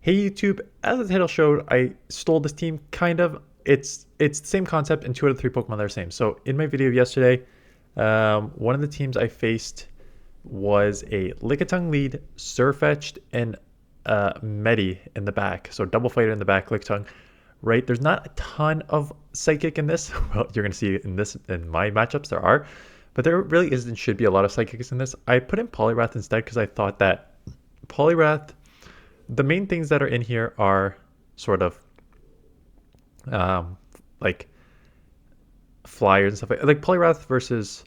Hey YouTube, as the title showed, I stole this team, kind of. It's the same concept and 2 out of 3 Pokemon are the same. So in my video yesterday, one of the teams I faced was a Lickitung Lead, Sirfetch'd, and Medi in the back. So double fighter in the back, Lickitung. Right, there's not a ton of Psychic in this. Well, you're gonna see in my matchups there are, but there really isn't should be a lot of Psychics in this. I put in Poliwrath instead because I thought that Poliwrath, the main things that are in here are sort of like flyers and stuff like Poliwrath versus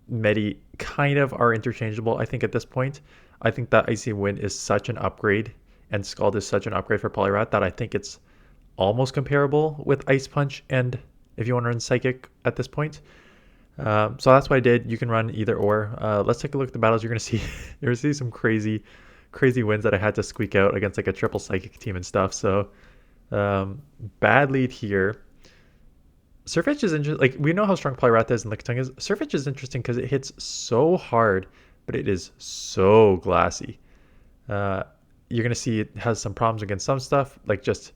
Medi kind of are interchangeable. I think at this point, I think that Icy Wind is such an upgrade and Scald is such an upgrade for Poliwrath that I think it's almost comparable with Ice Punch and if you want to run Psychic at this point. So that's what I did. You can run either or. Let's take a look at the battles. You're gonna see you're gonna see some crazy wins that I had to squeak out against like a triple Psychic team and stuff. So bad lead here. Sirfetch'd is interesting. Like we know how strong Poliwrath is and Lickitung is. Sirfetch'd is interesting because it hits so hard, but it is so glassy. You're gonna see it has some problems against some stuff, like just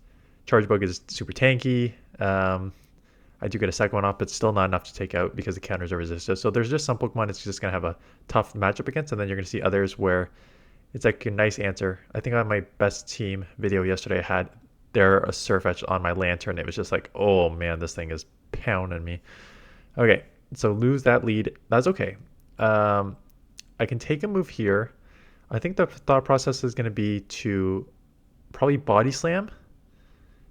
Charjabug is super tanky. I do get a second one off, but still not enough to take out because the counters are resistive. So there's just some Pokemon it's just gonna have a tough matchup against, and then you're gonna see others where it's like a nice answer. I think on my best team video yesterday, I had there a Sirfetch'd on my Lantern. It was just like, oh man, this thing is pounding me. Okay, so lose that lead. That's okay. I can take a move here. I think the thought process is going to be to probably Body Slam,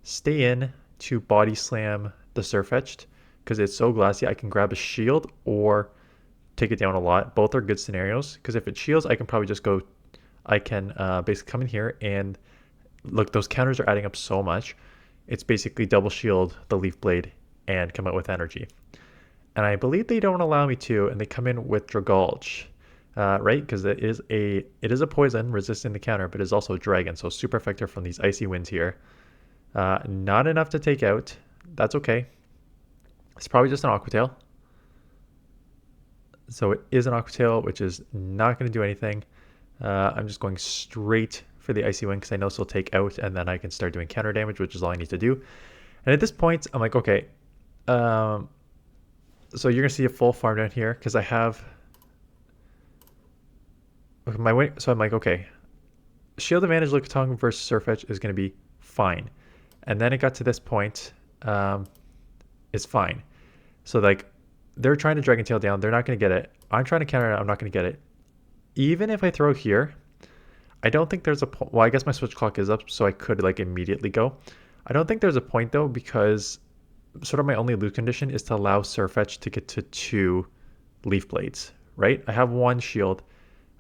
stay in to Body Slam the Sirfetch'd because it's so glassy. I can grab a shield or take it down a lot. Both are good scenarios because if it shields, I can probably just go. I can basically come in here and look, those counters are adding up so much. It's basically double shield the Leaf Blade and come out with energy. And I believe they don't allow me to, and they come in with Dragulge, right? Because it is a poison resisting the counter, but it's also a dragon, so super effective from these icy winds here. Not enough to take out. That's okay. It's probably just an Aqua Tail. So it is an Aqua Tail, which is not going to do anything. I'm just going straight for the Icy Wind because I know this will take out and then I can start doing counter damage, which is all I need to do. And at this point, I'm like, okay. So you're going to see a full farm down here because I have my way. So I'm like, okay. Shield advantage Lickitung versus Sirfetch'd is going to be fine. And then it got to this point. It's fine. So like they're trying to Dragon Tail down. They're not going to get it. I'm trying to counter it. I'm not going to get it. Even if I throw here, I don't think there's a point. Well, I guess my switch clock is up, so I could like immediately go. I don't think there's a point though, because sort of my only lose condition is to allow Sirfetch'd to get to 2 Leaf Blades, right? I have 1 shield,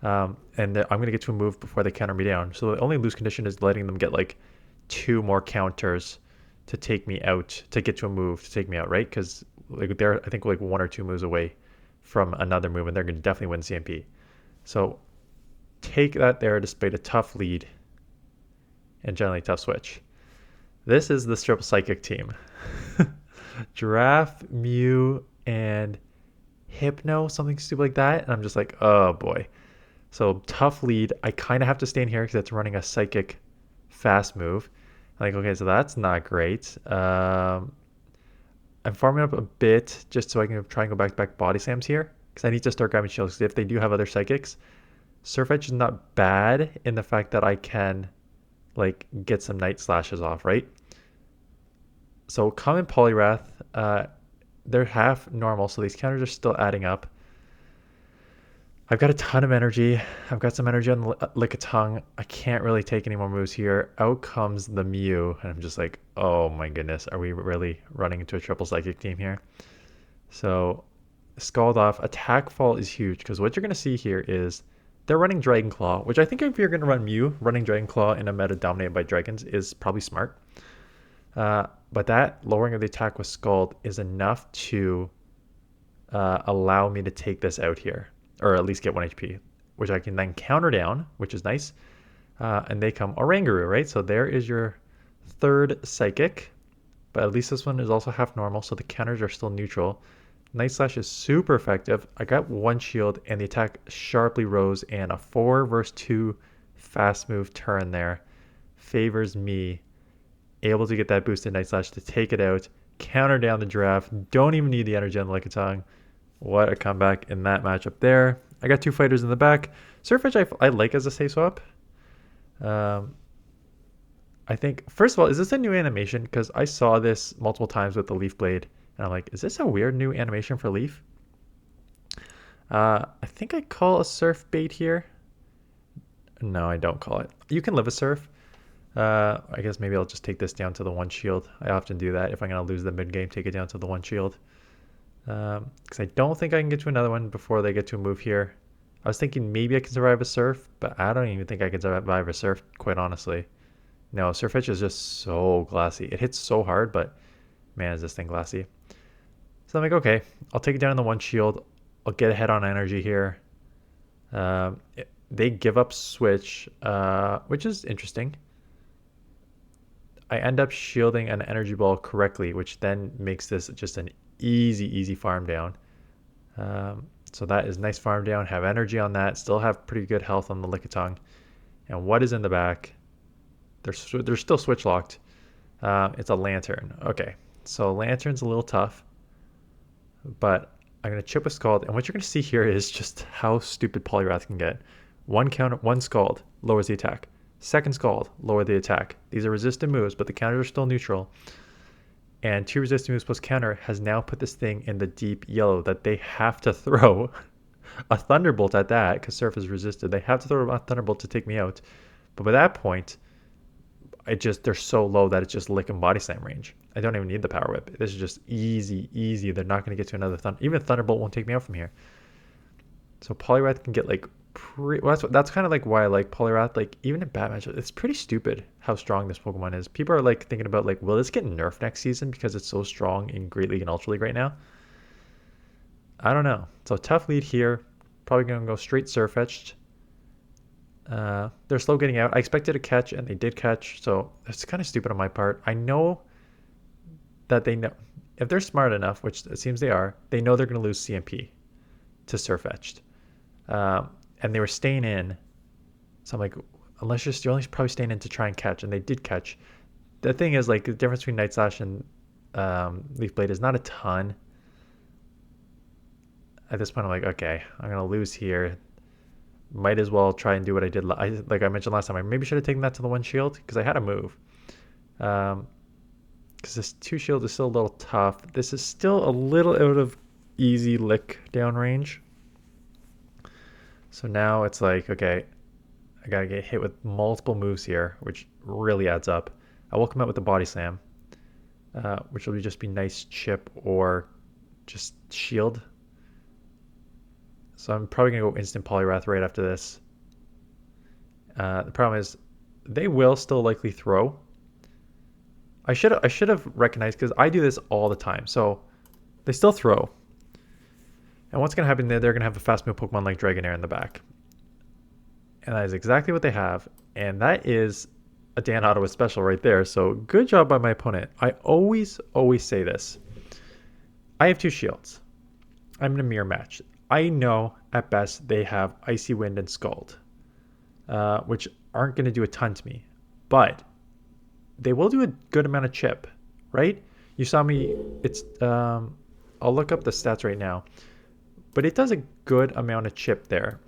and I'm going to get to a move before they counter me down. So the only lose condition is letting them get like 2 more counters to take me out, to get to a move to take me out, right? Because like they're, I think, like 1 or 2 moves away from another move, and they're going to definitely win CMP. So take that there despite a tough lead and generally tough switch. This is the triple Psychic team. Giraffe, Mew, and Hypno, something stupid like that. And I'm just like, oh boy. So tough lead. I kind of have to stay in here because it's running a Psychic fast move. I'm like, okay, so that's not great. I'm farming up a bit just so I can try and go back Body Slams here because I need to start grabbing shields. Because if they do have other Psychics, Sirfetch'd is not bad in the fact that I can like get some Night Slashes off, right? So common Poliwrath, they're half normal, so these counters are still adding up. I've got a ton of energy. I've got some energy on the Lickitung. I can't really take any more moves here. Out comes the Mew, and I'm just like, oh my goodness, are we really running into a triple Psychic team here? So Scald off. Attack fall is huge because what you're going to see here is they're running Dragon Claw, which I think if you're going to run Mew, running Dragon Claw in a meta dominated by dragons is probably smart. But that lowering of the attack with Scald is enough to allow me to take this out here, or at least get 1 HP, which I can then counter down, which is nice. And they come Oranguru, right? So there is your 3rd Psychic, but at least this one is also half normal, so the counters are still neutral. Night Slash is super effective. I got 1 shield and the attack sharply rose and a 4 versus 2 fast move turn there. favors me able to get that boosted Night Slash to take it out, counter down the Giraffe, don't even need the energy on the Lickitung. What a comeback in that matchup there. I got two fighters in the back. Sirfetch'd I like as a safe swap. I think, first of all, is this a new animation? Because I saw this multiple times with the Leaf Blade, and I'm like, is this a weird new animation for Leaf? I think I call a Surf bait here. No, I don't call it. You can live a Surf. I guess maybe I'll just take this down to the 1 shield. I often do that if I'm going to lose the mid game, take it down to the 1 shield. Because I don't think I can get to another one before they get to a move here. I was thinking maybe I can survive a Surf, but I don't even think I can survive a Surf, quite honestly. No, Sirfetch'd is just so glassy. It hits so hard, but man, is this thing glassy. So I'm like, okay, I'll take it down in the 1 shield. I'll get ahead on energy here. They give up switch, which is interesting. I end up shielding an energy ball correctly, which then makes this just an easy farm down. So that is nice farm down. Have energy on that. Still have pretty good health on the Lickitung. And what is in the back? They're still switch locked. It's a Lantern. Okay, so Lantern's a little tough, but I'm gonna chip with Scald, and what you're gonna see here is just how stupid Poliwrath can get. One Scald lowers the attack. Second Scald lower the attack. These are resistant moves, but the counters are still neutral. And 2 resistant moves plus counter has now put this thing in the deep yellow that they have to throw a Thunderbolt at that, because Surf is resisted. They have to throw a Thunderbolt to take me out. But by that point, they're so low that it's just Lick and Body Slam range. I don't even need the Power Whip. This is just easy. They're not going to get to another Even Thunderbolt won't take me out from here. So Poliwrath can get like that's kind of like why I like Poliwrath. Like even in bad matchups, it's pretty stupid how strong this Pokemon is. People are like thinking about like, will this get nerfed next season because it's so strong in Great League and Ultra League right now? I don't know. So tough lead here. Probably going to go straight Sirfetch'd. They're slow getting out. I expected a catch, and they did catch, so it's kind of stupid on my part. I know that they know, if they're smart enough, which it seems they are, they know they're going to lose CMP to Sirfetch'd. And they were staying in, so I'm like, unless you're only probably staying in to try and catch, and they did catch. The thing is, like, the difference between Night Slash and Leaf Blade is not a ton. At this point, I'm like, okay, I'm going to lose here. Might as well try and do what I did. Like I mentioned last time, I maybe should have taken that to the 1 shield because I had a move. Because this 2 shield is still a little tough. This is still a little out of easy lick down range. So now it's like, okay, I got to get hit with multiple moves here, which really adds up. I will come out with the Body Slam, which will just be nice chip or just shield. So I'm probably going to go instant Poliwrath right after this. The problem is they will still likely throw. I should have recognized because I do this all the time. So they still throw. And what's going to happen there, they're going to have a fast move Pokemon like Dragonair in the back. And that is exactly what they have. And that is a Dan Ottawa special right there. So good job by my opponent. I always say this. I have 2 shields. I'm in a mirror match. I know at best they have Icy Wind and Scald, which aren't going to do a ton to me, but they will do a good amount of chip, right? You saw me, I'll look up the stats right now, but it does a good amount of chip there,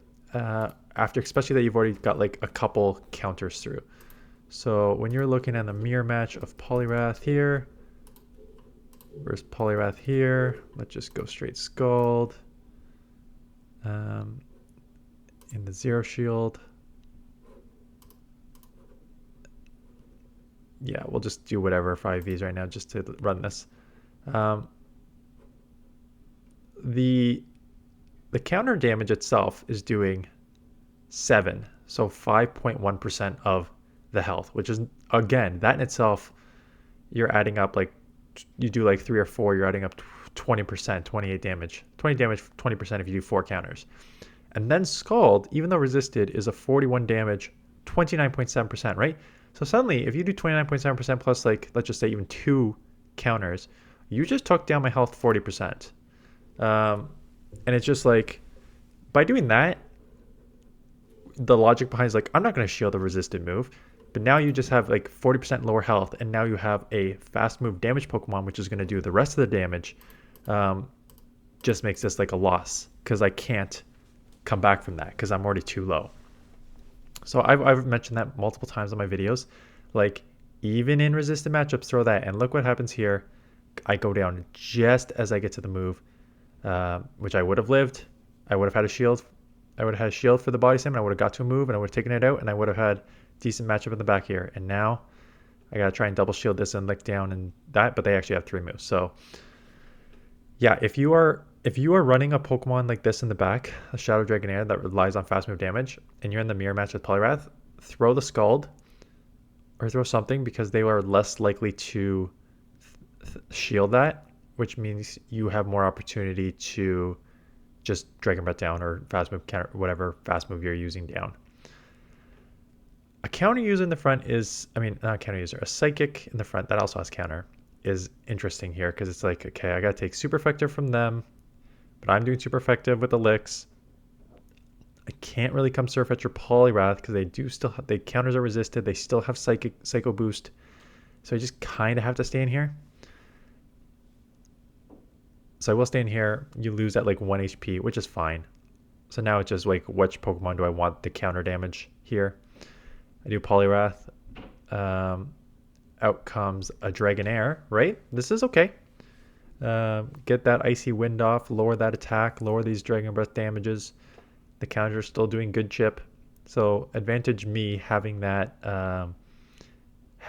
especially that you've already got like a couple counters through. So when you're looking at the mirror match of Poliwrath here versus Poliwrath here, let's just go straight Scald. In the 0 shield. Yeah, we'll just do whatever for IVs right now just to run this. The counter damage itself is doing 7, so 5.1% of the health, which is, again, that in itself, you're adding up like, you do like 3 or 4, you're adding up 20%, 28 damage. 20 damage, 20% if you do 4 counters. And then Scald, even though resisted, is a 41 damage, 29.7%, right? So suddenly, if you do 29.7% plus, like, let's just say even 2 counters, you just took down my health 40%. And it's just like, by doing that, the logic behind is like, I'm not going to shield a resisted move. But now you just have like 40% lower health, and now you have a fast move damage Pokemon, which is going to do the rest of the damage. Just makes this like a loss because I can't come back from that because I'm already too low. So I've mentioned that multiple times in my videos. Like, even in resistant matchups, throw that. And look what happens here. I go down just as I get to the move, which I would have lived. I would have had a shield. I would have had a shield for the body slam, and I would have got to a move, and I would have taken it out, and I would have had decent matchup in the back here. And now I got to try and double shield this and lick down and that, but they actually have 3 moves. So yeah, if you are running a Pokemon like this in the back, a Shadow Dragonair that relies on fast move damage, and you're in the mirror match with Poliwrath, throw the Scald or throw something because they are less likely to shield that, which means you have more opportunity to just Dragon Breath down or fast move counter, whatever fast move you're using down. A counter user in the front is, I mean, not a counter user, a Psychic in the front that also has counter is interesting here because it's like, okay, I got to take super effective from them, but I'm doing super effective with the licks. I can't really come Sirfetch'd or Poliwrath because they do still have, they counters are resisted. They still have Psycho Boost. So I just kind of have to stay in here. So I will stay in here. You lose at like 1 HP, which is fine. So now it's just like, which Pokemon do I want the counter damage here? I do Poliwrath. Out comes a Dragonair, right? This is okay. Get that Icy Wind off, lower that attack, lower these Dragon Breath damages. The counter is still doing good chip. So advantage me having that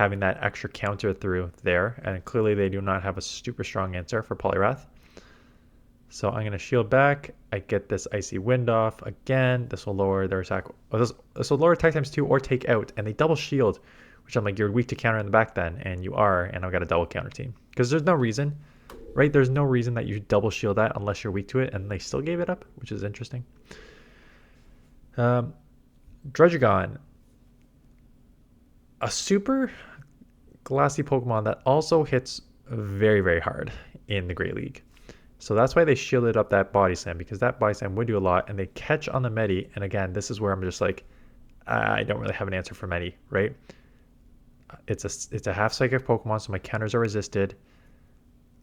extra counter through there. And clearly they do not have a super strong answer for Poliwrath. So I'm going to shield back. I get this Icy Wind off. Again, this will lower their attack. Oh, this will lower attack times 2 or take out. And they double shield, which I'm like, you're weak to counter in the back then. And you are. And I've got a double counter team. Because there's no reason, right? There's no reason that you double shield that unless you're weak to it. And they still gave it up, which is interesting. Druddigon. A super glassy Pokemon that also hits very, very hard in the Great League. So that's why they shielded up that body slam, because that body slam would do a lot, and they catch on the Medi. And again, this is where I'm just like, I don't really have an answer for Medi, right? It's a half psychic Pokemon, so my counters are resisted.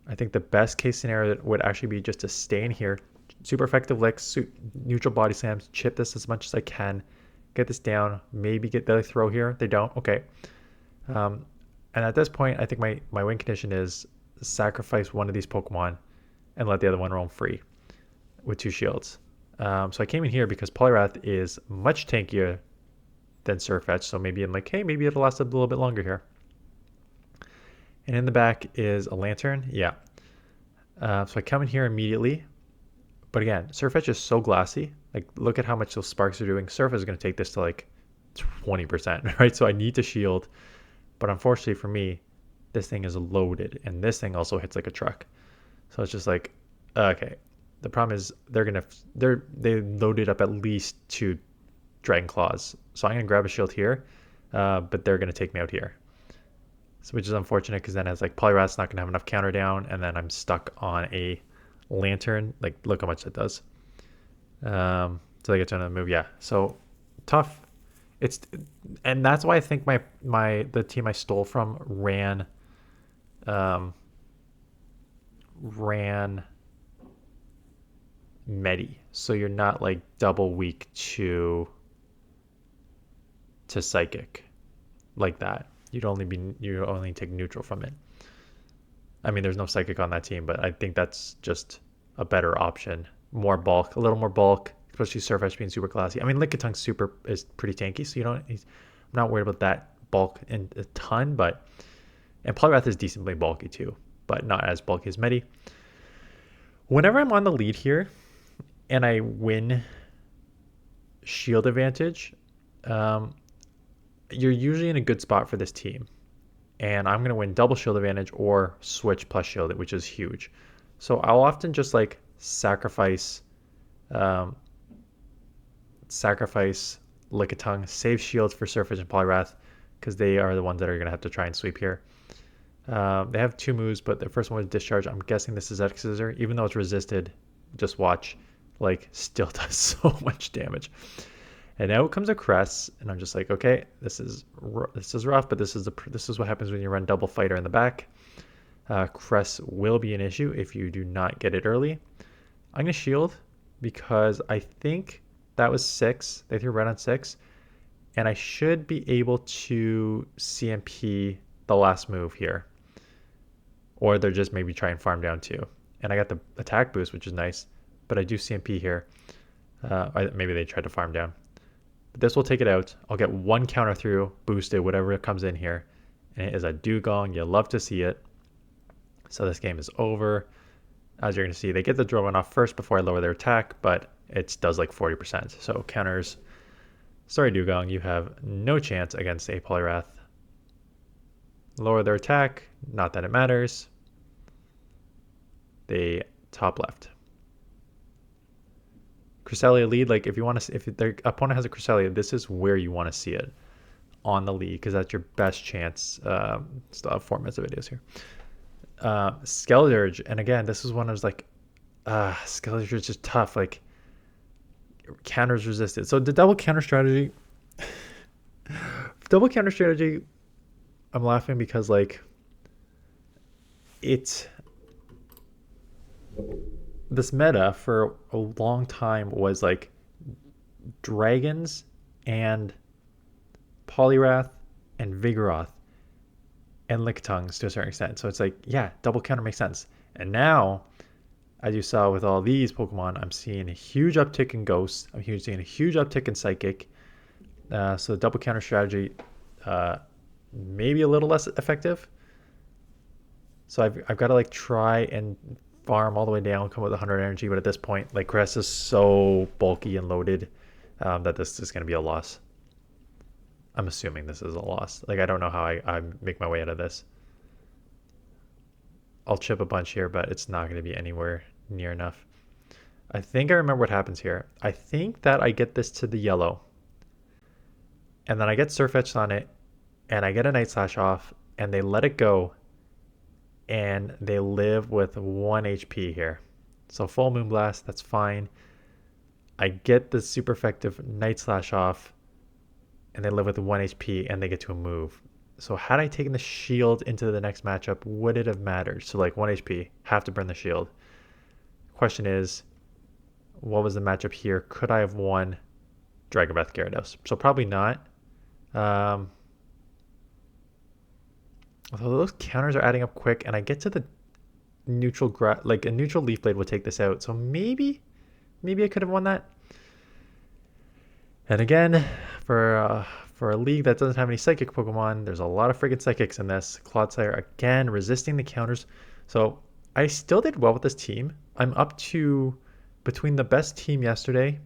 I think the best case scenario would actually be just to stay in here, super effective licks, neutral body slams, chip this as much as I can, get this down, maybe get the throw here. They don't, okay. And at this point, I think my win condition is sacrifice one of these Pokemon and let the other one roam free with 2 shields. So I came in here because Poliwrath is much tankier than Sirfetch'd, so maybe I'm like, hey, maybe it'll last a little bit longer here. And in the back is a Lantern, yeah. So I come in here immediately, but again, Sirfetch'd is so glassy. Like, look at how much those sparks are doing. Surf is going to take this to like 20%, right? So I need to shield, but unfortunately for me, this thing is loaded, and this thing also hits like a truck. So it's just like, okay. The problem is they loaded up at least 2 Dragon Claws. So I'm gonna grab a shield here, but they're gonna take me out here. So, which is unfortunate because then it's like Poliwrath's not gonna have enough counter down, and then I'm stuck on a Lantern. Like, look how much that does. So they get to another move. Yeah. So tough. And that's why I think the team I stole from ran Medi, so you're not like double weak to Psychic like that. You only take neutral from it. I mean, there's no Psychic on that team, but I think that's just a better option. More bulk, a little more bulk, especially Sirfetch'd being super classy. I mean, Lickitung super is pretty tanky, so I'm not worried about that bulk in a ton, and Poliwrath is decently bulky too, but not as bulky as Medi. Whenever I'm on the lead here and I win shield advantage, you're usually in a good spot for this team. And I'm going to win double shield advantage or switch plus shield, which is huge. So I'll often just like sacrifice Lickitung, save shields for Sirfetch'd and Poliwrath, because they are the ones that are going to have to try and sweep here. They have 2 moves, but the first one was Discharge. I'm guessing this is X-Scissor. Even though it's resisted, just watch, like, still does so much damage. And out comes a Cress, and I'm just like, okay, this is rough, but this is what happens when you run double fighter in the back. Cress will be an issue if you do not get it early. I'm gonna shield because I think that was 6. They threw red on 6, and I should be able to CMP the last move here, or they're just maybe try and farm down 2. And I got the attack boost, which is nice, but I do CMP here. Maybe they tried to farm down. But this will take it out. I'll get 1 counter through, boosted, whatever comes in here. And it is a dugong. You love to see it. So this game is over. As you're going to see, they get the Druddigon off first before I lower their attack, but it does like 40%. So counters. Sorry, Dugong, you have no chance against a Poliwrath. Lower their attack. Not that it matters. They top left. Cresselia Lead, like if you want to, if their opponent has a Cresselia, this is where you want to see it on the lead because that's your best chance. Still have 4 minutes of videos here. Skeleturge, and again, this is one I was like, Skeleturge is just tough. Like counters resisted. So the double counter strategy, I'm laughing because like this meta for a long time was like dragons and Poliwrath and Vigoroth and Lickitungs to a certain extent. So it's like, yeah, double counter makes sense. And now, as you saw with all these Pokemon, I'm seeing a huge uptick in Ghost. I'm seeing a huge uptick in Psychic. So the double counter strategy maybe a little less effective. So I've got to like try and farm all the way down, come with 100 energy, but at this point, like Cress is so bulky and loaded that this is going to be a loss. I'm assuming this is a loss. Like I don't know how I make my way out of this. I'll chip a bunch here, but it's not going to be anywhere near enough. I think I remember what happens here. I think that I get this to the yellow, and then I get Sirfetch'd on it, and I get a Night Slash off, and they let it go, and they live with 1 HP here. So full Moonblast, that's fine. I get the super effective Night Slash off, and they live with 1 HP, and they get to a move. So had I taken the shield into the next matchup, would it have mattered? So like 1 HP, have to burn the shield. Question is, what was the matchup here? Could I have won Dragon Breath Gyarados? So probably not. Although those counters are adding up quick, and I get to the neutral like a neutral Leaf Blade would take this out. So maybe I could have won that. And again, for a league that doesn't have any Psychic Pokemon, there's a lot of friggin' Psychics in this. Clodsire again resisting the counters. So I still did well with this team. I'm up to, between the best team yesterday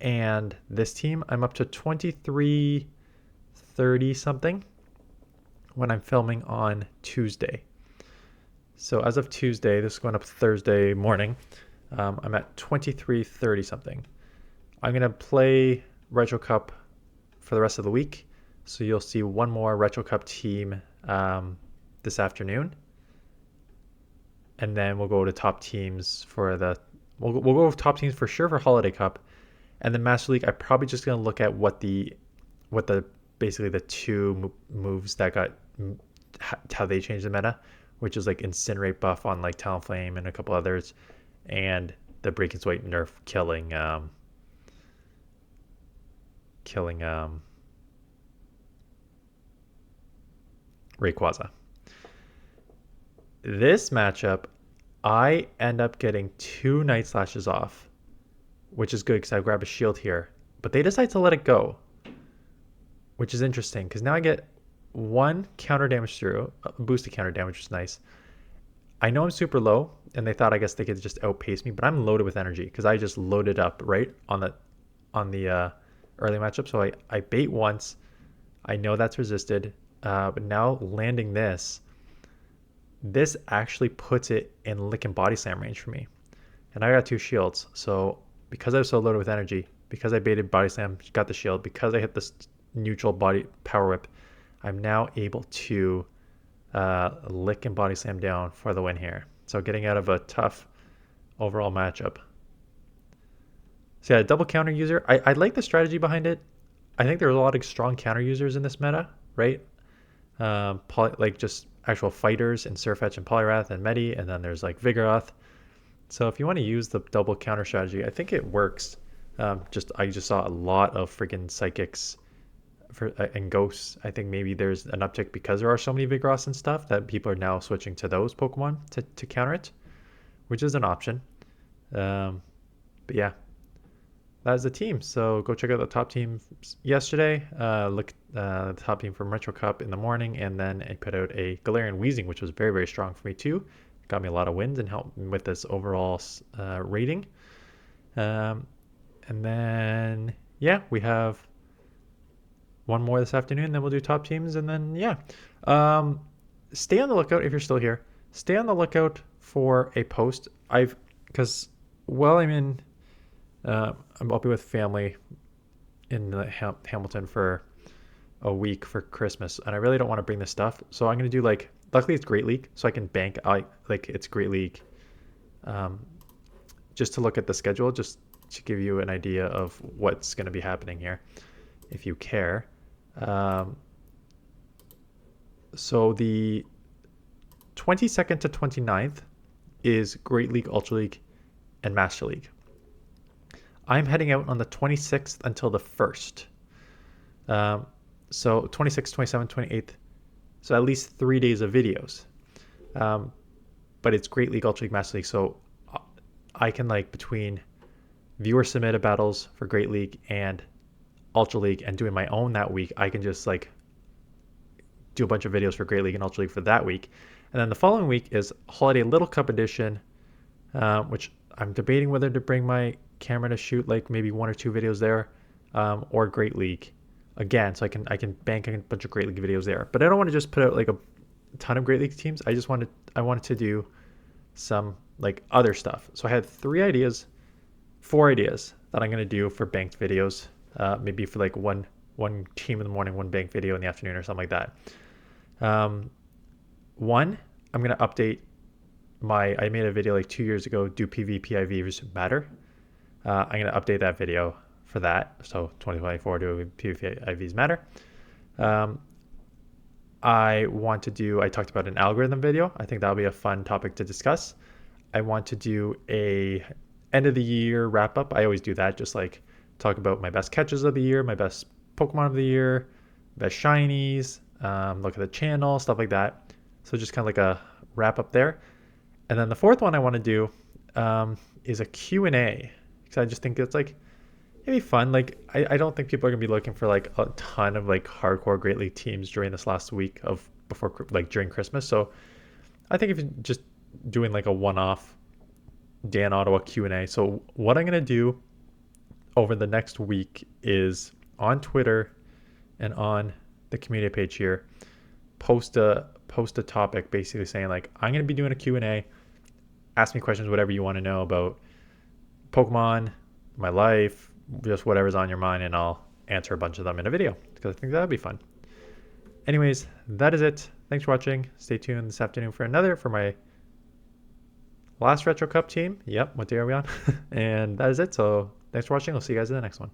and this team, I'm up to 23-30 something when I'm filming on Tuesday. So as of Tuesday, this is going up Thursday morning, I'm at 23-30 something. I'm going to play Retro Cup for the rest of the week. So you'll see one more Retro Cup team this afternoon. And then we'll go to top teams for we'll go with top teams for sure for Holiday Cup. And then Master League, I'm probably just going to look at what the basically the 2 moves that got, how they changed the meta, which is like Incinerate buff on like Talonflame and a couple others, and the Break and Swipe nerf killing Rayquaza. This matchup, I end up getting 2 Night Slashes off, which is good because I grab a shield here. But they decide to let it go, which is interesting because now I get 1 counter damage through, boosted counter damage, which is nice. I know I'm super low, and they thought I guess they could just outpace me, but I'm loaded with energy because I just loaded up right on the early matchup. So I bait once. I know that's resisted, but now landing this actually puts it in Lick and Body Slam range for me. And I got 2 shields. So because I was so loaded with energy, because I baited Body Slam, got the shield, because I hit this neutral body Power Whip, I'm now able to Lick and Body Slam down for the win here. So getting out of a tough overall matchup. So yeah, double counter user. I like the strategy behind it. I think there's a lot of strong counter users in this meta, right? Like just actual fighters in Sirfetch'd and Poliwrath and Medi, and then there's like Vigoroth. So if you want to use the double counter strategy, I think it works. I just saw a lot of freaking psychics and ghosts. I think maybe there's an uptick because there are so many Vigoroths and stuff that people are now switching to those Pokemon to counter it, which is an option. But yeah, that is the team. So go check out the top team yesterday. Look the top team from Retro Cup in the morning, and then I put out a Galarian Weezing, which was very, very strong for me too. Got me a lot of wins and helped with this overall rating. And then yeah, we have one more this afternoon. Then we'll do top teams, and then yeah, stay on the lookout if you're still here. Stay on the lookout for a post. Because while I'm in. I'll be with family in Hamilton for a week for Christmas, and I really don't want to bring this stuff. So I'm gonna do like, luckily it's Great League, so I can bank. It's Great League, just to look at the schedule, just to give you an idea of what's gonna be happening here, if you care. So the 22nd to 29th is Great League, Ultra League, and Master League. I'm heading out on the 26th until the 1st. So 26th, 27th, 28th. So at least 3 days of videos. But it's Great League, Ultra League, Master League. So I can like between viewer submitted battles for Great League and Ultra League and doing my own that week, I can just like do a bunch of videos for Great League and Ultra League for that week. And then the following week is Holiday Little Cup Edition, which I'm debating whether to bring my camera to shoot like maybe 1 or 2 videos there, or Great League again, so I can bank a bunch of Great League videos there. But I don't want to just put out like a ton of Great League teams. I wanted to do some like other stuff. So I had 4 ideas that I'm gonna do for banked videos. Maybe for like one team in the morning, one banked video in the afternoon, or something like that. One, I'm gonna update I made a video like 2 years ago. Do PvP IVs matter? I'm going to update that video for that. So 2024, do PvP IVs matter? I talked about an algorithm video. I think that'll be a fun topic to discuss. I want to do a end of the year wrap up. I always do that, just like talk about my best catches of the year, my best Pokemon of the year, best shinies, look at the channel, stuff like that. So just kind of like a wrap up there. And then the fourth one I want to do is a Q&A, because I just think it's like, it'd be fun. Like I don't think people are gonna be looking for like a ton of like hardcore Great League teams during this last week during Christmas. So I think if you're just doing like a one-off Dan Ottawa Q&A. So what I'm gonna do over the next week is on Twitter and on the community page here, post a topic basically saying like, I'm gonna be doing a Q&A. Ask me questions, whatever you want to know about Pokemon, my life, just whatever's on your mind, and I'll answer a bunch of them in a video, because I think that'd be fun. Anyways, that is it. Thanks for watching. Stay tuned this afternoon for my last Retro Cup team. Yep, what day are we on? And that is it. So thanks for watching. I'll see you guys in the next one.